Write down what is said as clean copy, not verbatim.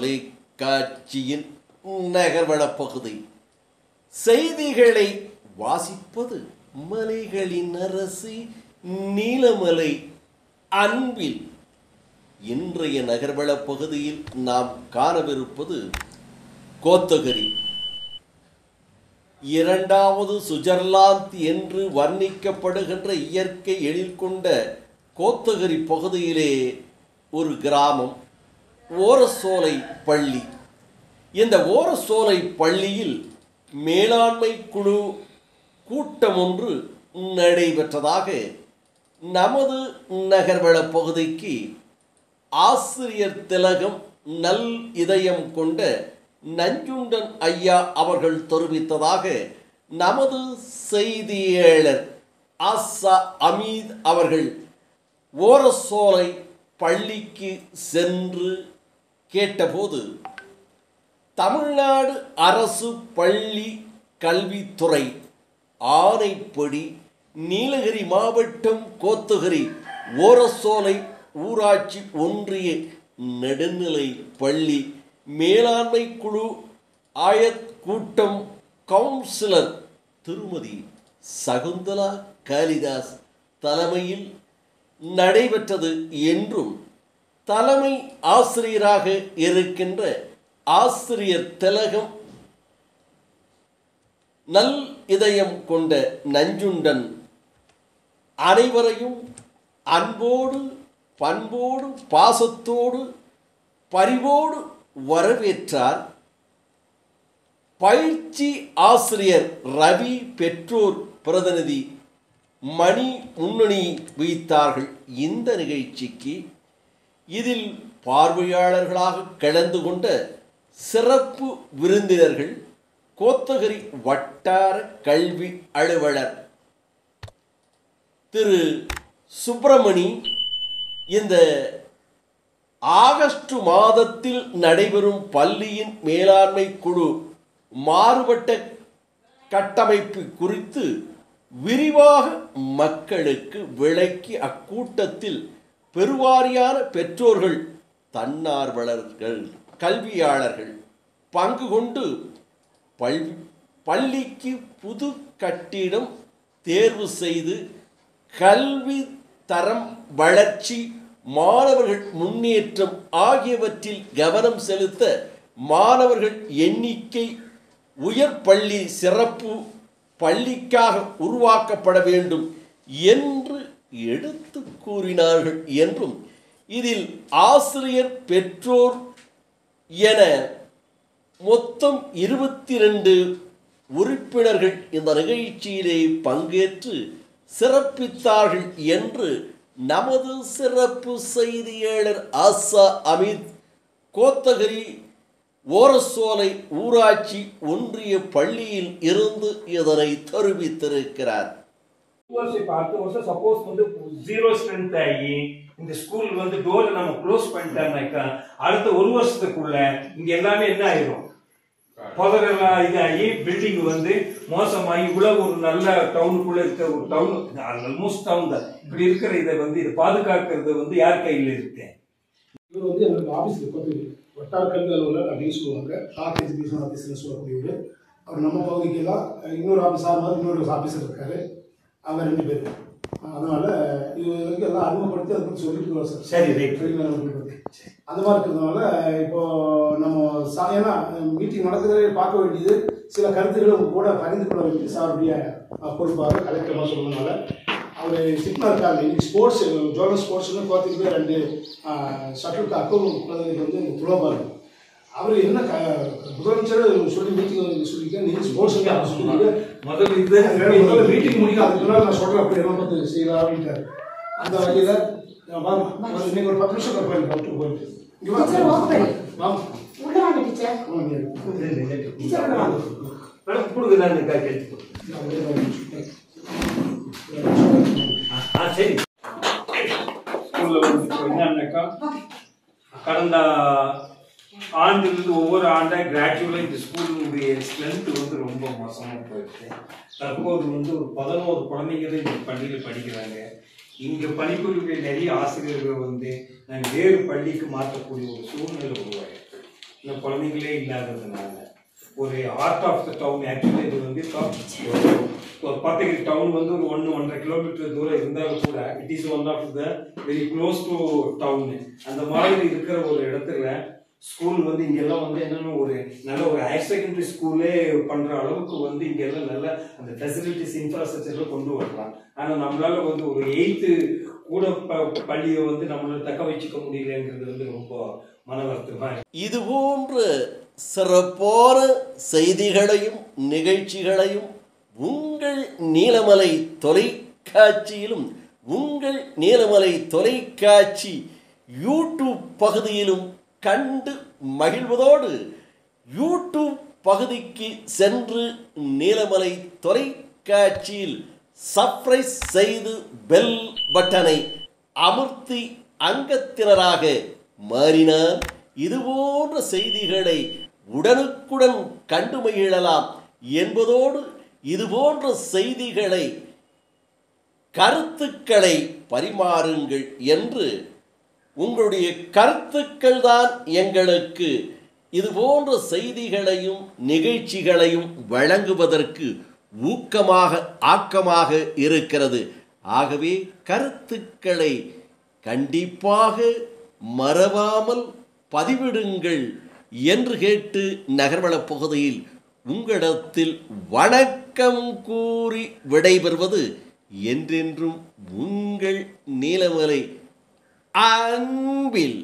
தொலைக்காட்சியின் நகர்வள பகுதி. செய்திகளை வாசிப்பது மலைகளின் அரசி நீலமலை அன்பில். இன்றைய நகர்வள பகுதியில் நாம் காணவிருப்பது கோத்தகிரி. இரண்டாவது சுவிட்சர்லாந்து என்று வர்ணிக்கப்படுகின்ற இயற்கை எழில் கொண்ட கோத்தகிரி பகுதியிலே ஒரு கிராமம் ஓரசோலை பள்ளி. இந்த ஓரசோலை பள்ளியில் மேலாண்மை குழு கூட்டம் ஒன்று நடைபெற்றதாக நமது நகர்வள பகுதிக்கு ஆசிரியர் திலகம் நல் இதயம் கொண்ட நஞ்சுண்டன் ஐயா அவர்கள் தெரிவித்ததாக நமது செய்தியாளர் ஆசா அமீத் அவர்கள் ஓரசோலை பள்ளிக்கு சென்று கேட்டபோது, தமிழ்நாடு அரசு பள்ளி கல்வித்துறை ஆணைப்படி நீலகிரி மாவட்டம் கோத்தகிரி ஓரசோலை ஊராட்சி ஒன்றிய நடுநிலை பள்ளி மேலாண்மை குழு ஆயத் கூட்டம் கவுன்சிலர் திருமதி சகுந்தலா காளிதாஸ் தலைமையில் நடைபெற்றது என்றும், தலைமை ஆசிரியராக இருக்கின்ற ஆசிரியர் திலகம் நல் இதயம் கொண்ட நஞ்சுண்டன் அனைவரையும் அன்போடு பண்போடு பாசத்தோடு பரிவோடு வரவேற்றார். பயிற்சி ஆசிரியர் ரவி பெற்றோர் பிரதிநிதி மணி முன்னணி வைத்தார்கள். இந்த நிகழ்ச்சிக்கு இதில் பார்வையாளர்களாக கலந்து கொண்ட சிறப்பு விருந்தினர்கள் கோத்தகிரி வட்டார கல்வி அலுவலர் திரு சுப்பிரமணி. இந்த ஆகஸ்ட் மாதத்தில் நடைபெறும் பள்ளியின் மேலாண்மை குழு மாறுபட்ட கட்டமைப்பு குறித்து விரிவாக மக்களுக்கு விளக்கி அக்கூட்டத்தில் பெருவாரியான பெற்றோர்கள், தன்னார்வலர்கள், கல்வியாளர்கள் பங்கு கொண்டு பள்ளிக்கு புது கட்டிடம் தேர்வு செய்து கல்வி தரம் வளர்ச்சி மாணவர்கள் முன்னேற்றம் ஆகியவற்றில் கவனம் செலுத்த மாணவர்கள் எண்ணிக்கை உயர் பள்ளி சிறப்பு பள்ளிக்காக உருவாக்கப்பட வேண்டும் என்று எடுத்து கூறினார்கள் என்றும், இதில் ஆசிரியர் பெற்றோர் என மொத்தம் 22 உறுப்பினர்கள் இந்த நிகழ்ச்சியிலே பங்கேற்று சிறப்பித்தார்கள் என்று நமது சிறப்பு செய்தியாளர் ஆசா அமீத் கோத்தகிரி ஓரசோலை ஊராட்சி ஒன்றிய பள்ளியில் இருந்து இதனை தெரிவித்திருக்கிறார். அடுத்த வருஷம் சப்போஸ் வந்து 0 ஸ்ட்ரென்த் ஆகி இந்த ஸ்கூல் வந்து டோரை நம்ம க்ளோஸ் பண்ணிட்டோம்னாக்கா அடுத்த ஒரு வருஷத்துக்குள்ள இங்க எல்லாமே என்ன ஆயிரும், புதரெல்லாம் இதாகி பில்டிங் வந்து மோசமாகி இவ்வளவு ஒரு நல்ல டவுனுக்குள்ள இருக்க ஒரு டவுன் ஆல்மோஸ்ட் டவுன் தான் இப்படி இருக்கிற இதை வந்து இதை பாதுகாக்கிறது வந்து யார் கையில் இருக்கு? இவர் வந்து எங்களுக்கு ஆஃபீஸில் வட்டார கல்வி அலுவலர் அப்படின்னு சொல்லுவாங்க. டாக் எஜுகேஷன் ஆஃபீஸில் சொல்லக்கூடியவர். அவர் நம்ம பகுதிக்கெல்லாம் இன்னொரு ஆஃபீஸாக மாதிரி இன்னொரு ஆஃபீஸர் இருக்காரு. அவங்க 2 பேர். அதனால இவருக்கு எல்லாம் அறிமுகப்படுத்தி அதை பற்றி சொல்லிட்டு சார். சரி, ரைட். அந்த மாதிரி இருக்கிறதுனால இப்போ நம்ம ஏன்னா மீட்டிங் நடக்கிறதே பார்க்க வேண்டியது, சில கருத்துக்களை உங்க கூட பகிர்ந்து கொள்ள வேண்டியது சாருடைய பொறுப்பாக கலெக்டராக சொல்றதுனால அவர் சிக்மா இருக்காங்க. இன்னைக்கு ஸ்போர்ட்ஸ் ஜோனல் ஸ்போர்ட்ஸ்னு கோத்திக்கு 2 ஷட்டிலுக்கு அக்கௌண்ட் வந்து துளபாரு. அவர் என்ன முதலமைச்சர் சொல்லி மீட்டிங் சொல்லியிருக்கேன், நீங்கள் ஸ்போர்ட்ஸ் சொல்லிட்டு முதல்ல மீட்டிங் முடியும், அதுக்கு முன்னாடி நான் சொல்கிறேன் அப்படி என்ன பார்த்து செய்யலாம் அப்படின்ட்டாரு. அந்த வகையில் இன்னைக்கு ஒரு 10 நிமிஷம் போயிட்டு போயிட்டு சரி. ஸ்கூல்ல வந்து என்னன்னாக்கா கடந்த ஆண்டிலிருந்து ஒவ்வொரு ஆண்டா கிராஜுவலாக இந்த ஸ்கூலுடைய ஸ்ட்ரென்த் வந்து ரொம்ப மோசமாக போயிடுச்சு. தற்போது வந்து ஒரு 11 குழந்தைங்க இந்த பள்ளியில் படிக்கிறாங்க. இங்கே பணிபுரியக்கூடிய நிறைய ஆசிரியர்கள் வந்து நாங்கள் வேறு பள்ளிக்கு மாற்றக்கூடிய ஒரு சூழ்நிலை உருவாயிருக்கு. இந்த குழந்தைங்களே இல்லாததுனால ஒரு heart of the town. Actually இது வந்து ஒரு பர்டிகுலர் டவுன் வந்து ஒரு 1-1.5 கிலோமீட்டர் தூரம் இருந்தாலும் கூட it is one of the very close to town. அந்த மாதிரி இருக்கிற ஒரு இடத்துல ஸ்கூல் வந்து இங்கெல்லாம் வந்து என்னன்னா ஒரு நல்ல ஒரு ஹையர் செகண்டரி ஸ்கூலே பண்ற அளவுக்கு வந்து இங்கெல்லாம் நல்ல அந்த ஃபெசிலிட்டிஸ் இன்ஃப்ராஸ்ட்ரக்சர்ல கொண்டு வரலாம். ஆனா நம்மளால வந்து ஒரு 8th கூட பள்ளியை வந்து நம்மளால தக்க வச்சுக்க முடியலங்கிறது வந்து ரொம்ப மன வருத்தமா. இது போன்ற சிறப்பான செய்திகளையும் நிகழ்ச்சிகளையும் உங்கள் நீலமலை தொலைக்காட்சியிலும் உங்கள் நீலமலை தொலைக்காட்சி யூடியூப் பகுதியிலும் கண்டு மகிழ்வதோடு யூடியூப் பகுதிக்கு சென்று நீலமலை தொலைக்காட்சியில் சப்ஸ்கிரைப் செய்து பெல் பட்டனை அமர்த்தி அங்கத்தினராக மாறினால் இதுபோன்ற செய்திகளை உடனுக்குடன் கண்டு மகிழலாம் என்பதோடு இதுபோன்ற செய்திகளை கருத்துக்களை பரிமாறுங்கள் என்று உங்களுடைய கருத்துக்கள் தான் எங்களுக்கு இதுபோன்ற செய்திகளையும் நிகழ்ச்சிகளையும் வழங்குவதற்கு ஊக்கமாக ஆக்கமாக இருக்கிறது. ஆகவே கருத்துக்களை கண்டிப்பாக மறவாமல் பதிவிடுங்கள் என்று கேட்டு நகர்வளப் பகுதியில் உங்களிடத்தில் வணக்கம் கூறி விடைபெறுவது என்றென்றும் உங்கள் நீலமலை அன்பில்.